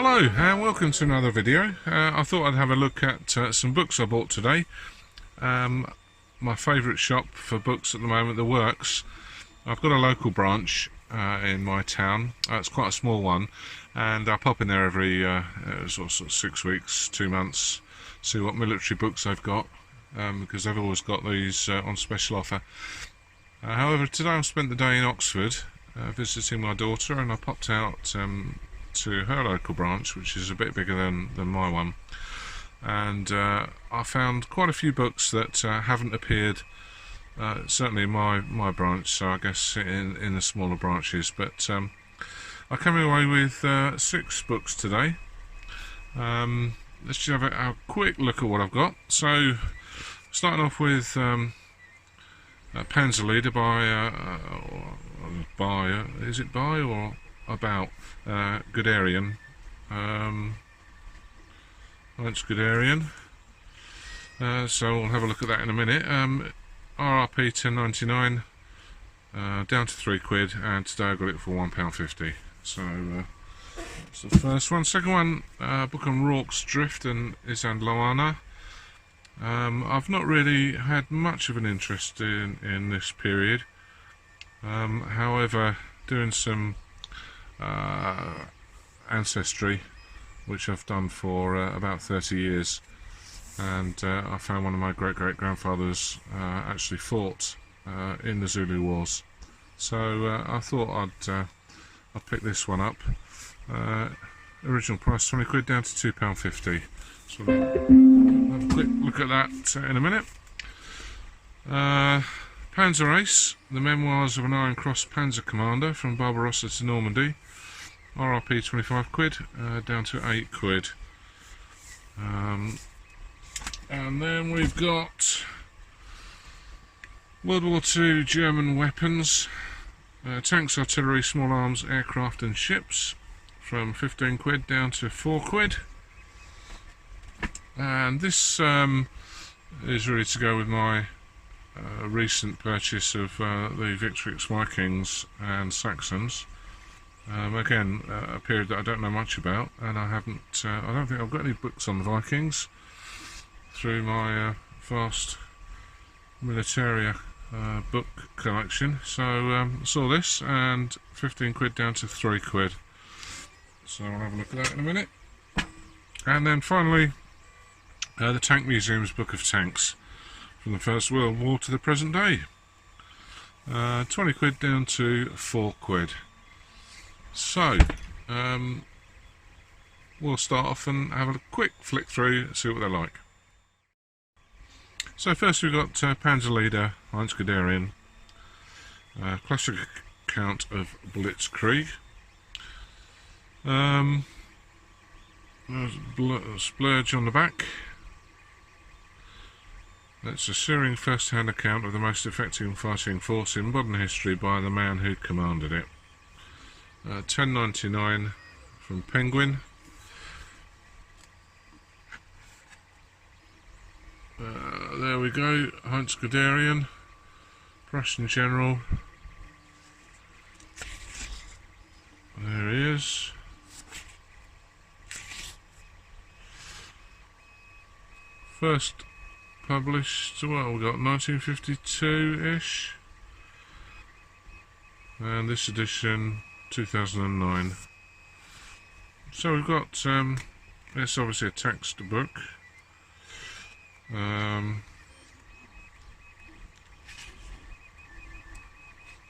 Hello and welcome to another video. I thought I'd have a look at some books I bought today. My favourite shop for books at the moment, The Works. I've got a local branch in my town. It's quite a small one, and I pop in there every sort of 6 weeks, 2 months, see what military books they've got, because they've always got these on special offer. However, today I spent the day in Oxford visiting my daughter, and I popped out to her local branch, which is a bit bigger than my one, and I found quite a few books that haven't appeared certainly in my branch, so I guess in the smaller branches, but I came away with 6 books today. Let's just have a quick look at what I've got. So starting off with Panzer Leader is it by or about Guderian, Heinz Guderian. So we'll have a look at that in a minute. RRP 10.99, down to £3, and today I got it for £1.50. So that's the first one. Second one, book on Rorke's Drift and Isandlwana. I've not really had much of an interest in this period. However, doing some ancestry, which I've done for about 30 years, and I found one of my great-great-grandfathers actually fought in the Zulu Wars, so I thought I'd pick this one up. Original price £20, down to £2.50. So we'll have a quick look at that in a minute. Panzer Ace, the Memoirs of an Iron Cross Panzer Commander from Barbarossa to Normandy. RRP £25, down to £8. And then we've got World War II German weapons, tanks, artillery, small arms, aircraft and ships, from £15 down to £4. And this is really to go with my recent purchase of the Victrix Vikings and Saxons. Again, a period that I don't know much about, and I don't think I've got any books on the Vikings through my vast militaria book collection. So saw this, and £15 down to £3. So I'll have a look at that in a minute. And then finally, the Tank Museum's Book of Tanks, from the First World War to the present day. £20 down to £4. So we'll start off and have a quick flick through, see what they're like. So first we've got Panzer Leader, Heinz Guderian, classic account of Blitzkrieg. There's a splurge on the back. That's a searing first-hand account of the most effective fighting force in modern history by the man who commanded it. 10.99 from Penguin. There we go, Heinz Guderian, Prussian General. There he is. First published, well, we've got 1952-ish, and this edition 2009. So we've got it's obviously a textbook.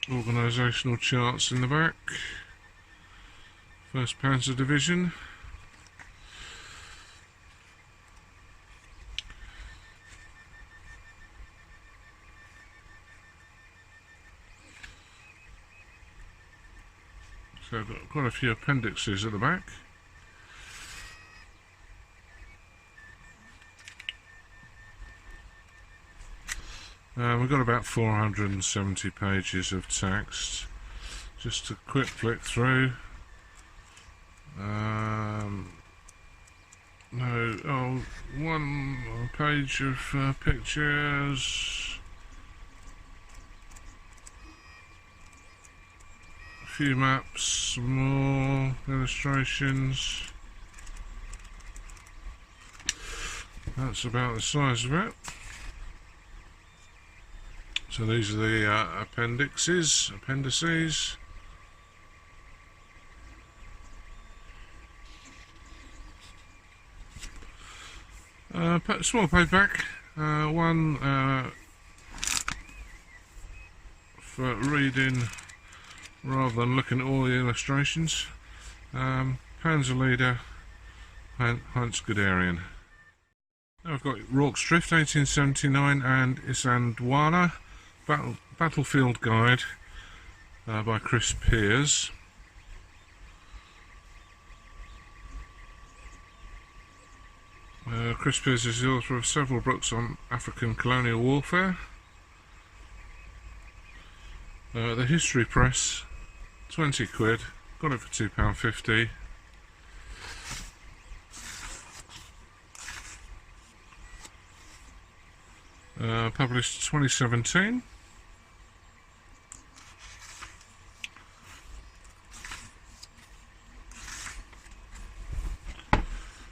Organisational charts in the back. 1st Panzer Division. So I've got quite a few appendixes at the back. We've got about 470 pages of text. Just a quick flick through. One page of pictures. A few maps, some more illustrations. That's about the size of it. So these are the appendices. Small paperback, one for reading rather than looking at all the illustrations. Panzer leader Heinz Guderian. Now I've got Rorke's Drift 1879 and Isandlwana Battlefield Guide by Chris Piers. Chris Piers is the author of several books on African colonial warfare. The History Press, 20 quid, got it for £2.50. Published 2017.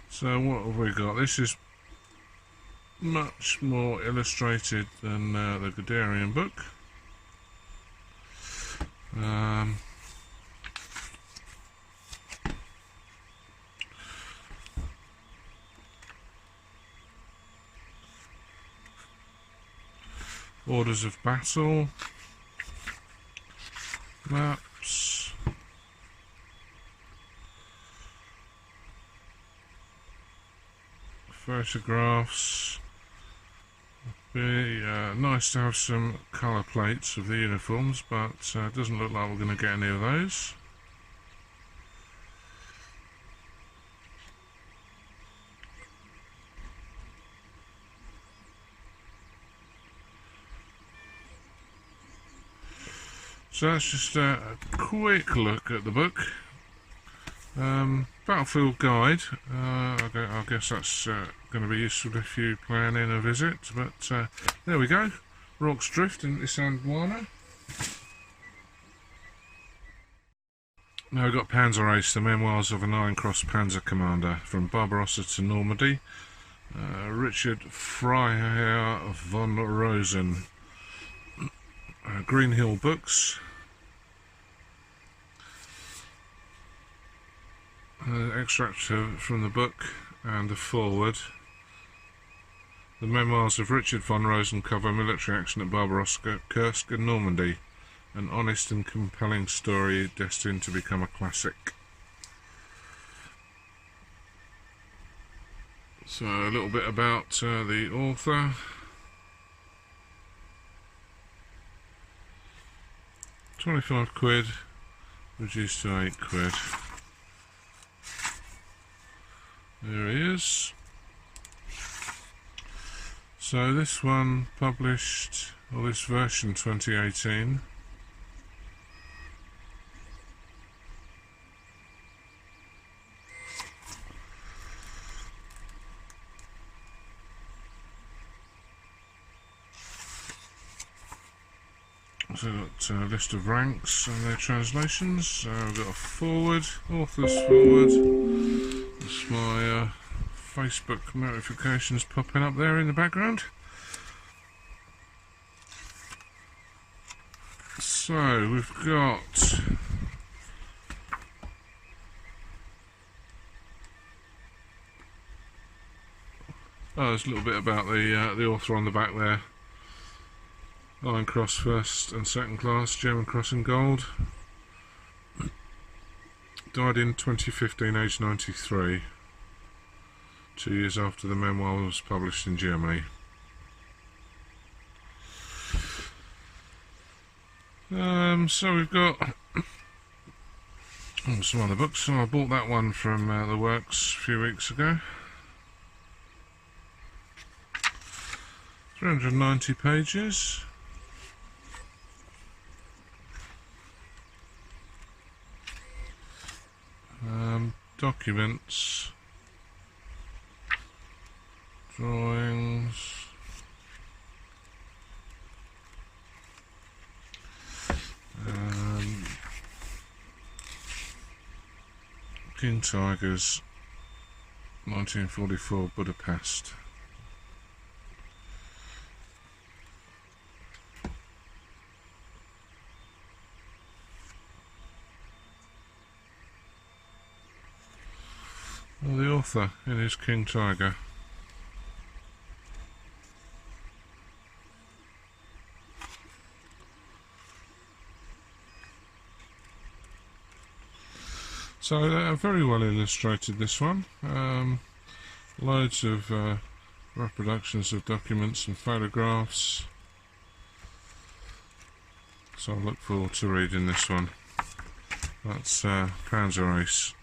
So what have we got? This is much more illustrated than the Guderian book. Orders of battle, maps, photographs. Be nice to have some colour plates of the uniforms, but it doesn't look like we're going to get any of those. So that's just a quick look at the book. Battlefield Guide. I guess that's going to be useful if you plan in a visit. But there we go. Rorke's Drift in Isandlwana. Now we've got Panzer Ace, the Memoirs of an Iron-Cross Panzer Commander, from Barbarossa to Normandy. Richard Freiherr von Rosen. Green Hill Books. Extract from the book and a foreword. The Memoirs of Richard von Rosen cover military action at Barbarossa, Kursk and Normandy. An honest and compelling story destined to become a classic. So a little bit about the author. £25, reduced to £8. There he is. So this one published, or this version 2018. So we've got a list of ranks and their translations. We've got a forward, author's forward. That's my Facebook notifications popping up there in the background. So we've got there's a little bit about the author on the back there. Iron Cross first and second class, German Cross in gold. Died in 2015, aged 93. 2 years after the memoir was published in Germany. So we've got some other books. So I bought that one from the Works a few weeks ago. 390 pages. Documents, drawings, King Tigers, 1944 Budapest. author in his King Tiger. So very well illustrated, this one. Loads of reproductions of documents and photographs. So I look forward to reading this one. That's Panzer Ace.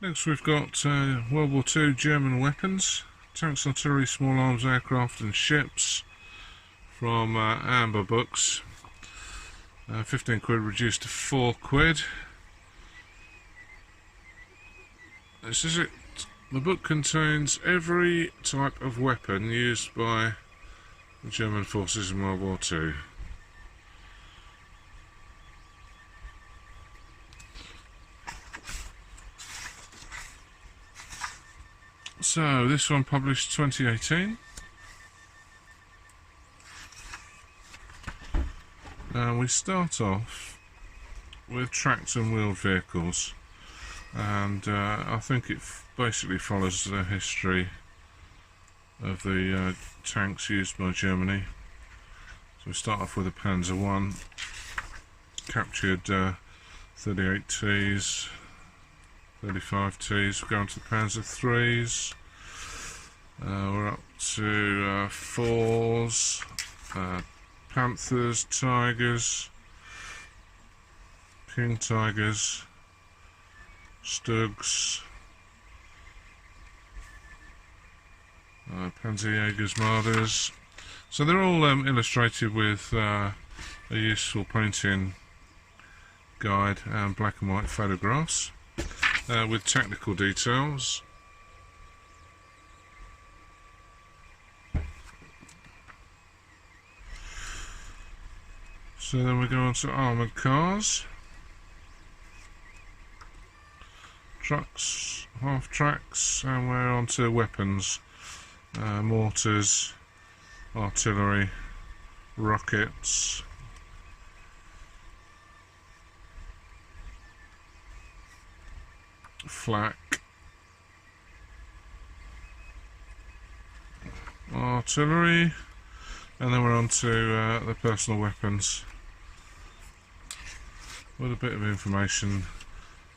Next we've got World War II German weapons, tanks, artillery, small arms, aircraft and ships from Amber Books. 15 quid reduced to 4 quid. This is it. The book contains every type of weapon used by the German forces in World War II. So this one published 2018. We start off with tracked and wheeled vehicles, and I think it basically follows the history of the tanks used by Germany. So we start off with a Panzer I, captured 38Ts, 35Ts, we go on to the Panzer IIIs, we're up to 4s, Panthers, Tigers, King Tigers, Stugs, Panzerjägers, Marders. So they're all illustrated with a useful painting guide and black and white photographs with technical details. So then we go on to armoured cars, trucks, half tracks, and we're on to weapons, mortars, artillery, rockets, flak, artillery, and then we're on to the personal weapons with a bit of information,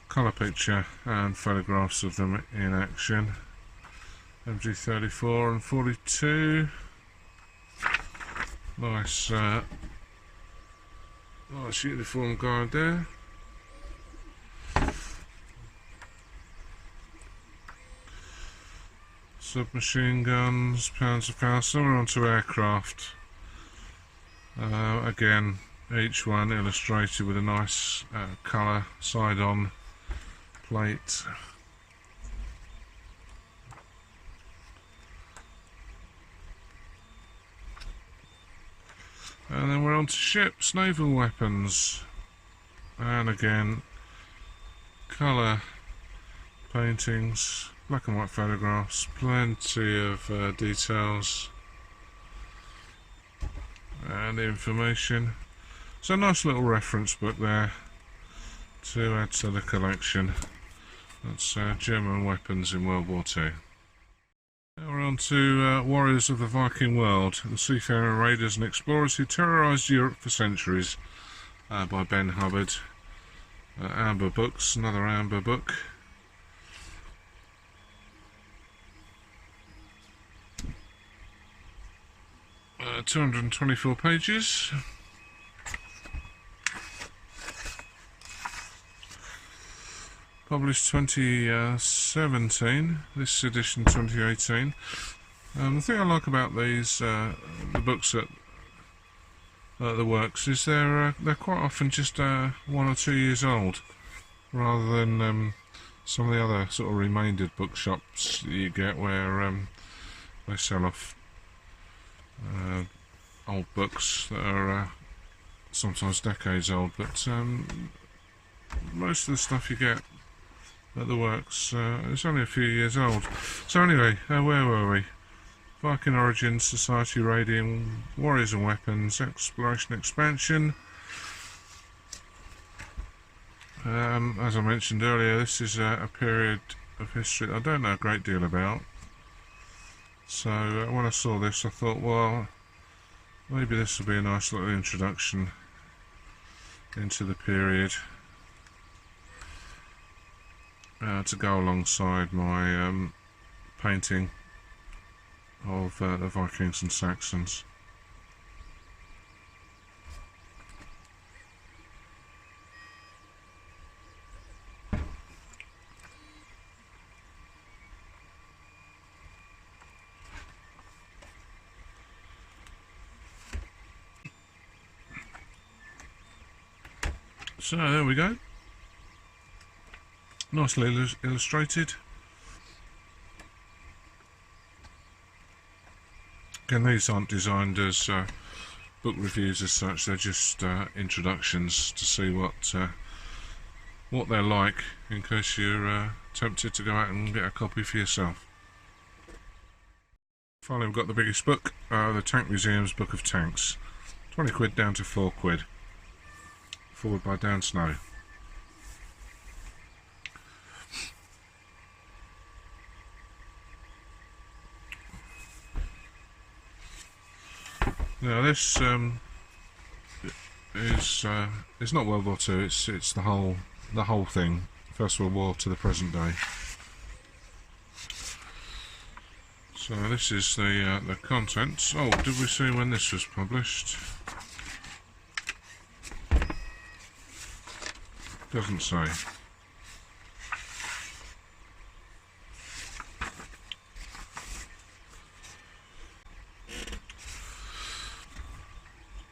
colour picture and photographs of them in action. MG34 and 42. Nice nice uniform guide there. Submachine guns, pounds of power. So we're on to aircraft. Again, each one illustrated with a nice colour side-on plate. And then we're on to ships, naval weapons, and again colour paintings, black and white photographs, plenty of details and information. So a nice little reference book there to add to the collection. That's German weapons in World War II. Now we're on to Warriors of the Viking World, the seafaring raiders and explorers who terrorised Europe for centuries, by Ben Hubbard. Amber Books, another Amber book. Uh, 224 pages. Published 2017, this edition 2018. The thing I like about these, the books at the works, is they're quite often just 1 or 2 years old, rather than some of the other sort of remaindered bookshops that you get where they sell off old books that are sometimes decades old, but most of the stuff you get at the works it's only a few years old. So anyway, where were we? Viking origins, society raiding, warriors and weapons, exploration, expansion, As I mentioned earlier, this is a period of history that I don't know a great deal about. So when I saw this, I thought, well, maybe this will be a nice little introduction into the period to go alongside my painting of the Vikings and Saxons. So there we go, nicely illustrated. Again, these aren't designed as book reviews as such, they're just introductions to see what they're like, in case you're tempted to go out and get a copy for yourself. Finally, we've got the biggest book, the Tank Museum's Book of Tanks. 20 quid down to 4 quid. Forward by Dan Snow. Now this is not World War II. It's the whole thing, First World War to the present day. So this is the contents. Oh, did we see when this was published? Doesn't say.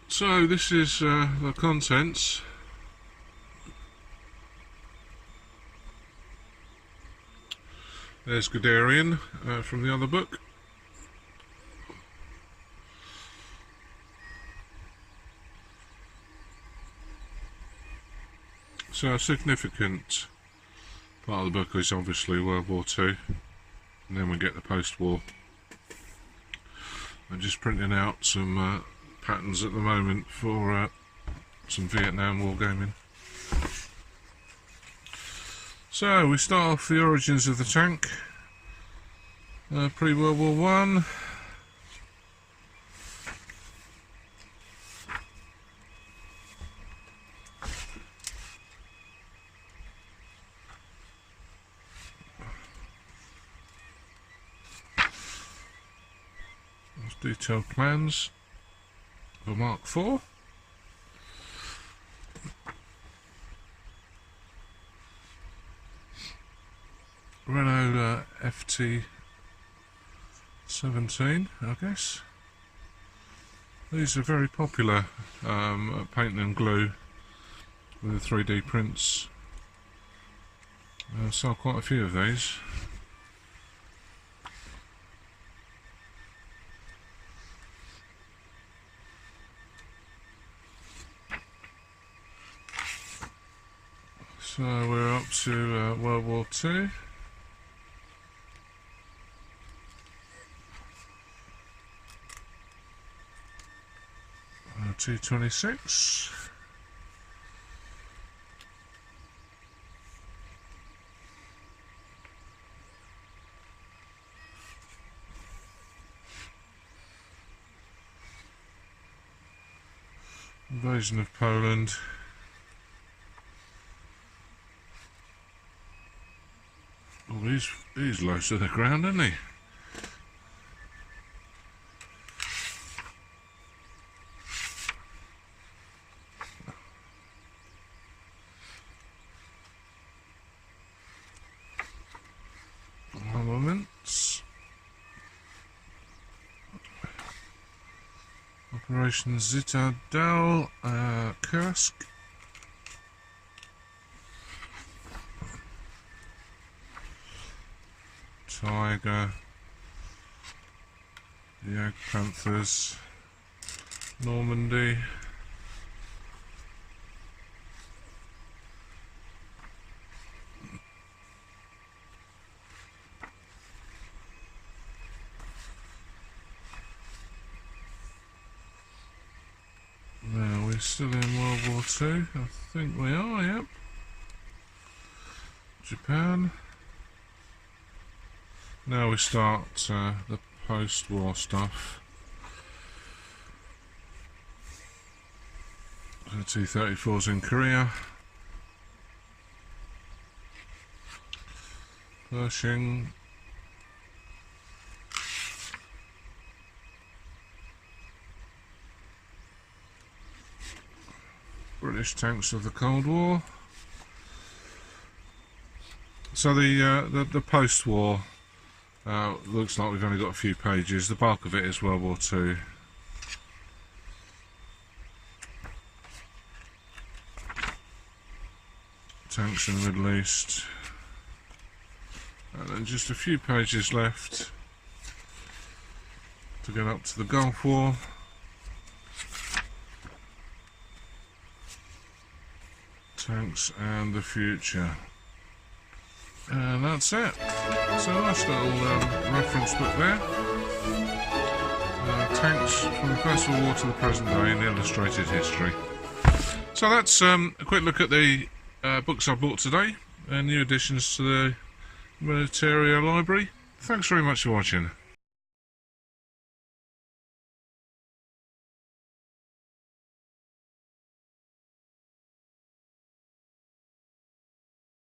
So this is the contents. There's Guderian from the other book. So a significant part of the book is obviously World War II, and then we get the post-war. I'm just printing out some patterns at the moment for some Vietnam War gaming. So we start off the origins of the tank, pre-World War One. Detailed plans for Mark IV. Renault FT17, I guess. These are very popular at paint and glue with the 3D prints. I sell quite a few of these. So we're up to World War II. T26. Invasion of Poland. Oh, he's low to the ground, isn't he? Armaments. Operation Citadel, Kursk. Tiger, the Ag Panthers, Normandy, now we're still in World War II, I think we are, yep. Japan. Now we start the post-war stuff. The T-34's in Korea. Pershing. British tanks of the Cold War. So the post-war looks like we've only got a few pages. The bulk of it is World War II. Tanks in the Middle East. And then just a few pages left to get up to the Gulf War. Tanks and the future. And that's it. So nice little reference book there. Tanks from the First World War to the present day in illustrated history. So that's a quick look at the books I bought today, and new additions to the Militaria library. Thanks very much for watching.